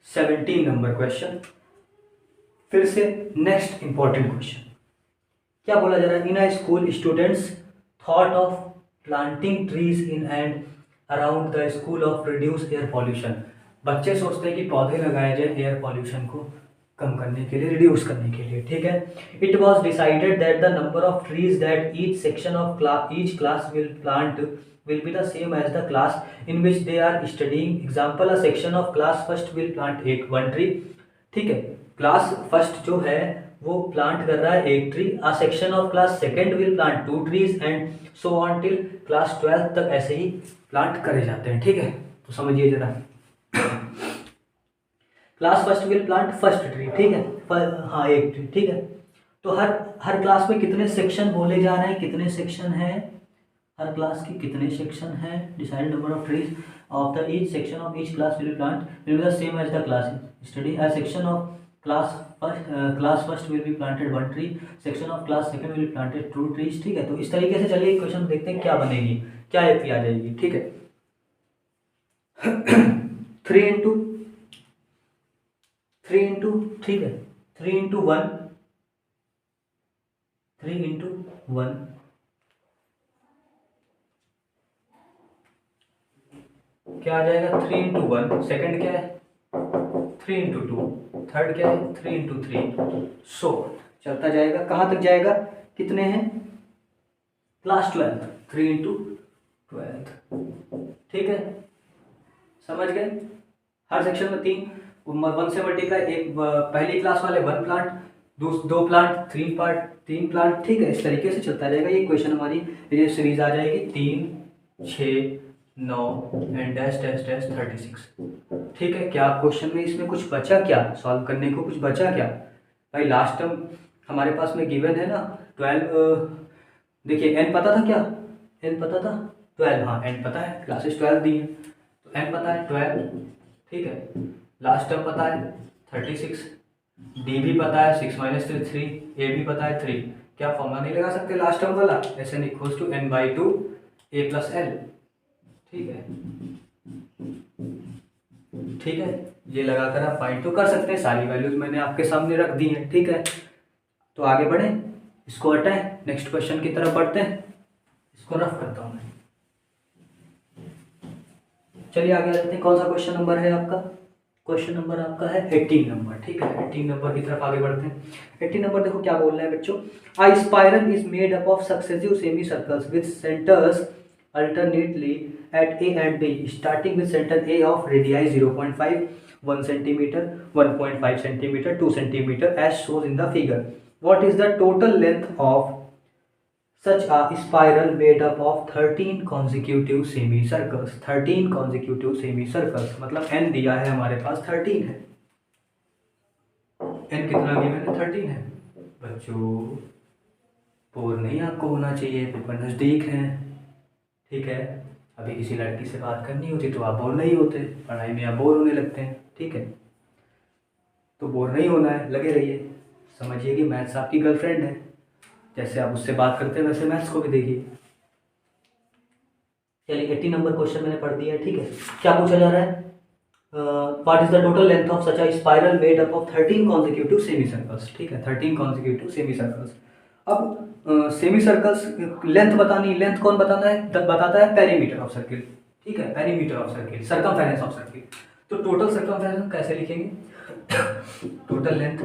17 नंबर क्वेश्चन। फिर से नेक्स्ट इंपॉर्टेंट क्वेश्चन क्या बोला जा रहा है? In a school students thought of planting trees in and around the school of reduce air pollution. बच्चे सोचते हैं कि पौधे लगाए जाए एयर पॉल्यूशन को कम करने के लिए, रिड्यूस करने के लिए। ठीक है, it was decided that the number of trees that each section of each class will plant will be the same as the class in which they are studying. Example, a section of class first will plant one tree. ठीक है, class first जो है वो plant कर रहा है एक tree, a section of class second will plant 2 trees and so on till class 12 तक ऐसे ही प्लांट करे जाते हैं। ठीक है, तो समझिए जरा, class first will plant first tree, ठीक है, हाँ एक ट्री। ठीक है, तो हर क्लास में कितने सेक्शन बोले जा रहे हैं? कितने सेक्शन हैं हर क्लास के? कितने सेक्शन हैं? Decide number of trees of the each section of each class will plant will be the same as the class study. A section of class first will be planted 1 tree, section of class second will planted 2 trees. ठीक है, तो इस तरीके से चलिए question देखते हैं क्या बनेगी, क्या एपी आ जाएगी। ठीक है, 3 इंटू ठीक है, 3 इंटू 1 क्या आ जाएगा? 3 इंटू 1, सेकेंड क्या है? 3 इंटू 2, थर्ड क्या है? 3 इंटू 3, सो चलता जाएगा। कहाँ तक जाएगा? कितने हैं? Class 12, 3 into 12। ठीक है, समझ गए? हर सेक्शन में 3 वन से मल्टीप्लाई, एक पहली क्लास वाले 1 प्लांट, दो प्लांट, 3 प्लांट, ठीक है। इस तरीके से चलता रहेगा। ये क्वेश्चन हमारी ये सीरीज आ जाएगी 3, 6, 9 एंड डैश डैश डैश 36, ठीक है। क्या क्वेश्चन में इसमें कुछ बचा क्या सॉल्व करने को, कुछ बचा क्या भाई? लास्ट टर्म हमारे पास में गिवन है ना 12, देखिए एन पता था क्या, एन पता था 12, हाँ एन पता है, क्लासेस 12 दी है तो एन पता है 12, ठीक है। लास्ट टर्म पता है 36, डी भी पता है 6 - 3 3, ए भी पता है 3। क्या फॉर्मूला नहीं लगा सकते लास्ट टर्म वाला, S N equals to n/2 a plus L, ठीक है, ठीक है। ये लगाकर आप फाइंड तो कर सकते हैं, सारी वैल्यूज मैंने आपके सामने रख दी हैं, ठीक है। तो आगे बढ़े, इसको हटाएं, नेक्स्ट क्वेश्चन की तरफ बढ़ते हैं। इसको रफ करता हूं मैं, चलिए आगे चलते हैं। कौन सा क्वेश्चन नंबर है आपका? क्वेश्चन नंबर आपका है 18 नंबर, ठीक है। 18 नंबर की तरफ आगे बढ़ते हैं। 18 नंबर देखो क्या बोल रहा है बच्चों, a spiral is made up of successive semi circles with centres alternately at A and B, starting with center A of radii 0.5, 1 centimeter, 1.5 centimeter, 2 centimeter as shown in the figure. What is the total length of such a spiral made up of 13 consecutive semicircles? 13 consecutive semicircles मतलब n दिया है हमारे पास 13 है। n कितना given है? 13 है। बच्चों bore नहीं आपको होना चाहिए, पेपर नज़दीक है, ठीक है। अभी किसी लड़की से बात करनी होती तो आप बोर नहीं होते, पढ़ाई में आप बोर होने लगते हैं, ठीक है। तो बोर नहीं होना है, लगे रहिए। समझिए कि मैथ्स आपकी गर्लफ्रेंड है, जैसे आप उससे बात करते हैं वैसे मैथ्स को भी देखिए। चलिए 80 नंबर क्वेश्चन मैंने पढ़ दिया है, ठीक है। क्या पूछा जा रहा है? What is the total length of such a spiral made up of 13 consecutive semi circles, ठीक है। 13 कॉन्जिक्यूटिव सेमी सर्कल्स। अब सेमी सर्कल्स लेंथ बतानी, लेंथ कौन बताता है? बताता है पेरीमीटर ऑफ सर्किल, ठीक है। Perimeter of circle, circumference of circle. तो टोटल सर्कमफेरेंस कैसे लिखेंगे? टोटल लेंथ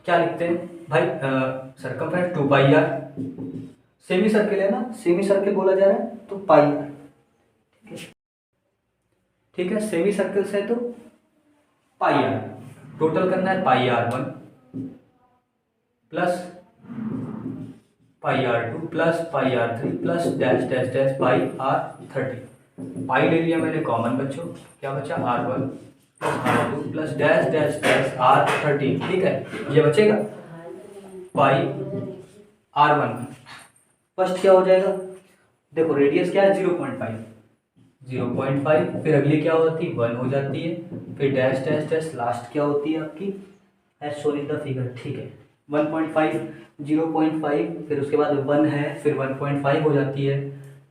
क्या लिखते हैं भाई? सर्कमफेरेंस 2πr, सेमी सर्किल है ना, सेमी सर्किल बोला जा रहा है तो पाई आर, ठीक है। सेमी सर्किल से तो पाई आर, टोटल करना है पाई r1 plus pi r2 plus pi r3 plus dash dash dash पाई r30। पाई ले लिया मैंने कॉमन बच्चों, क्या बचा? r1 plus r2 plus dash dash dash r30, ठीक है। ये बचेगा पाई r1। फर्स्ट क्या हो जाएगा? देखो रेडियस क्या है? 0.5, 0.5, फिर अगली क्या होती है? 1 हो जाती है, फिर डैश डैश डैश, लास्ट क्या होती है आपकी? As shown in the figure, ठीक है। 1.5, 0.5, फिर उसके बाद 1 है, फिर 1.5 हो जाती है,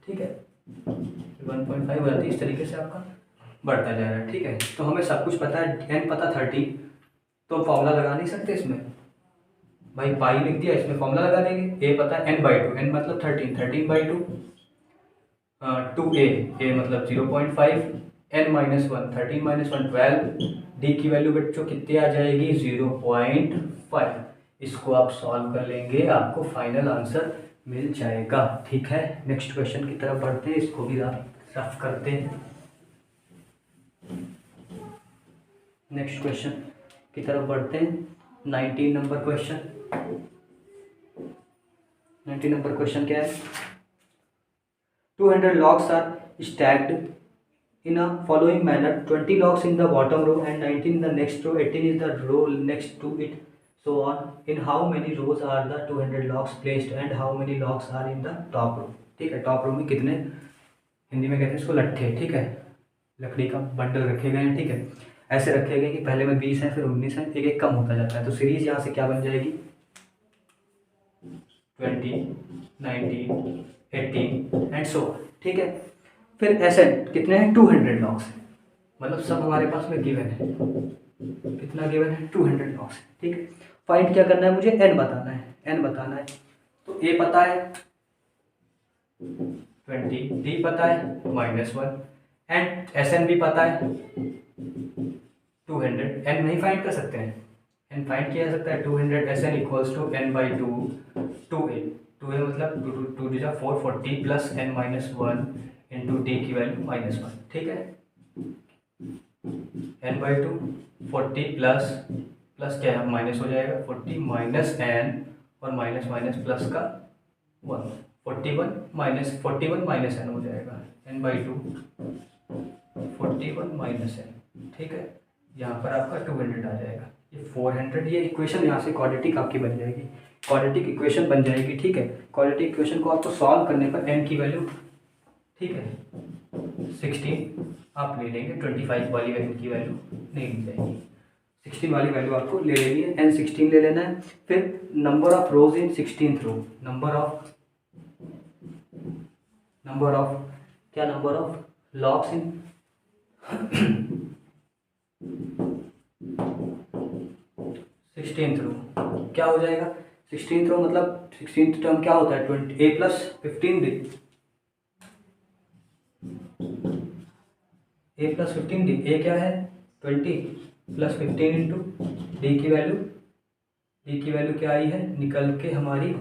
ठीक है, 1.5 हो जाती है। इस तरीके से आपका बढ़ता जा रहा है, ठीक है। तो हमें सब कुछ पता है, n पता 30, तो फॉर्मूला लगा नहीं सकते इसमें भाई, पाई लिख दिया, इसमें फॉर्मूला लगा देंगे। a पता है n/2, n मतलब 13, 13/2, 2a, a मतलब 0.5, n - 1, 13 - 1 12, d की वैल्यू बच्चों कितनी आ जाएगी? 0.5। इसको आप सॉल्व कर लेंगे, आपको फाइनल आंसर मिल जाएगा, ठीक है। नेक्स्ट क्वेश्चन की तरफ बढ़ते हैं, इसको भी आप रफ करते हैं। नेक्स्ट क्वेश्चन की तरफ बढ़ते हैं। 19 नंबर क्वेश्चन, 19 नंबर क्वेश्चन क्या है? 200 logs are stacked in a following manner: 20 logs in the bottom row and 19 in the next row, 18 is the row next to it, so on. In how many rows are the 200 logs placed and how many logs are in the top row? ठीक है, top row में कितने, हिंदी में कहते हैं इसको लट्ठे, ठीक है, लकड़ी का बंडल रखे गए हैं, ठीक है। ऐसे रखे गए कि पहले में 20 है, फिर 19 है, एक एक कम होता जाता है। तो सीरीज यहाँ से क्या बन जाएगी? 20, 19, 18 एंड सो, ठीक है। फिर एसेंट कितने हैं? 200 लॉग्स, मतलब सब हमारे पास में गिवन है। कितना गिवन है? 200 लॉग्स, ठीक है। फाइंड क्या करना है मुझे? n बताना है, n बताना है। तो a पता है 20, d पता है -1 एंड एसएन भी पता है 200। n नहीं फाइंड कर सकते हैं, n फाइंड किया जा सकता है 200, SN equals to n/2, 2a, 2a मतलब 2 4, 40 प्लस n - 1 इंटू डी की वैल्यू -1, ठीक है। n by two 40 plus plus क्या है माइनस हो जाएगा 40 माइनस n और माइनस माइनस प्लस का 1 41 माइनस n हो जाएगा n by two 41 minus n। ठीक है, यहाँ पर आपका 200 आ जाएगा, ये 400। ये इक्वेशन यहाँ से क्वाड्रेटिक आपकी बन जाएगी, क्वाड्रेटिक इक्वेशन बन जाएगी। ठीक है, क्वाड्रेटिक इक्वेशन को आपको सॉल्व करने पर n की वैल्यू, ठीक है, 16 आप ले लेंगे, 25 वाली वैल्यू की वैल्यू नहीं ली जाएगी, 16 वाली वैल्यू आपको ले लेनी है, n 16 ले लेना है। फिर number of rows in 16th row, number of क्या, number of logs in 16th row क्या हो जाएगा, 16th रो मतलब 16th टर्म क्या होता है 20 a plus 15 D, a plus 15 D, a क्या है 20 प्लस 15 इंटू डी की वैल्यू क्या आई है निकल के हमारी,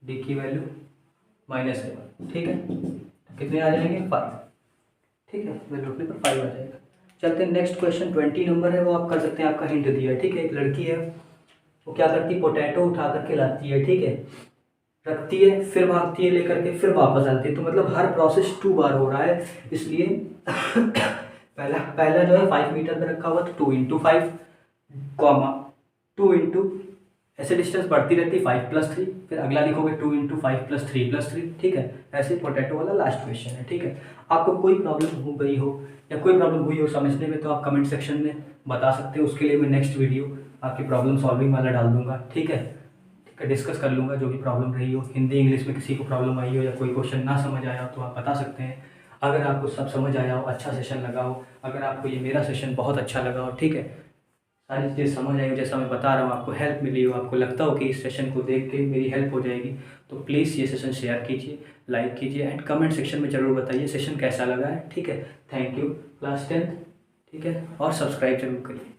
डी की वैल्यू -7। ठीक है, कितने आ जाएंगे 5। ठीक है, वैल्यू उठने पर 5 आ जाएगा। चलते हैं नेक्स्ट क्वेश्चन, 20 नंबर है, वो आप कर सकते हैं, आपका हिंट दिया है। ठीक है, एक लड़की है, वो क्या करती है, पोटैटो उठा करके लाती है, ठीक है, रखती है, फिर भागती है लेकर के, फिर वापस आती है, तो मतलब हर प्रोसेस 2 बार हो रहा है, इसलिए पहला जो है 5 मीटर पे रखा हुआ, तो 2 इंटू 5 कॉमा 2 इंटू, ऐसे डिस्टेंस बढ़ती रहती है 5 प्लस 3, फिर अगला लिखोगे 2 इंटू 5 प्लस 3 प्लस 3। ठीक है, ऐसे पोटैटो वाला लास्ट क्वेश्चन है। ठीक है, आपको कोई प्रॉब्लम हो गई हो या कोई प्रॉब्लम हुई हो समझने में, तो आप कमेंट सेक्शन में बता सकते हो, उसके लिए मैं नेक्स्ट वीडियो आपकी प्रॉब्लम सॉल्विंग वाला डाल दूंगा। ठीक है, डिस्कस कर लूँगा जो भी प्रॉब्लम रही हो, हिंदी इंग्लिश में किसी को प्रॉब्लम आई हो या कोई क्वेश्चन ना समझ आया हो तो आप बता सकते हैं। अगर आपको सब समझ आया हो, अच्छा सेशन लगा हो, अगर आपको ये मेरा सेशन बहुत अच्छा लगा हो, ठीक है, सारी चीज़ें समझ आई हो जैसा मैं बता रहा हूँ, आपको हेल्प मिली हो, आपको लगता हो कि इस सेशन को देख के मेरी हेल्प हो जाएगी, तो प्लीज़ ये सेशन शेयर कीजिए, लाइक कीजिए एंड कमेंट सेक्शन में ज़रूर बताइए सेशन कैसा लगा है। ठीक है, थैंक यू क्लास 10th। ठीक है, और सब्सक्राइब जरूर करिए।